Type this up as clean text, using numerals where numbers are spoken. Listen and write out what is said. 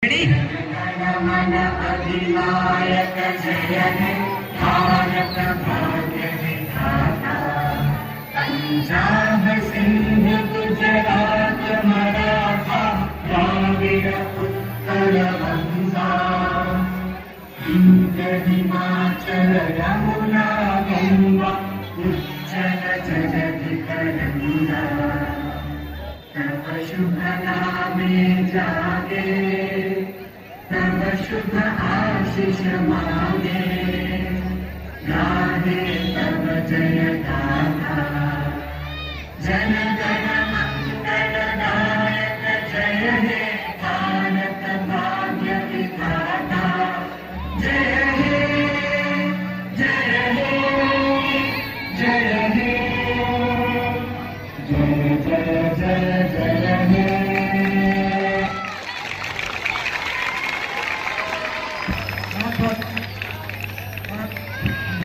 मन अधिनायक जय हे भारत भाग्य विधाता। पंजाब सिंध गुजरात मराठा द्राविड़ उत्कल बंगा। हिंद हिमाचल यमुना गंगा उज्जल जगति तरंगा। तब शुभ नामे जागे तब शुभ आशीष मांगे। गाहे तब जय गाथा जन गण मंगल दायक जय हे भारत भाग्य विधाता। जय हे जय हे जय हे जय जय जय जय हे। बहुत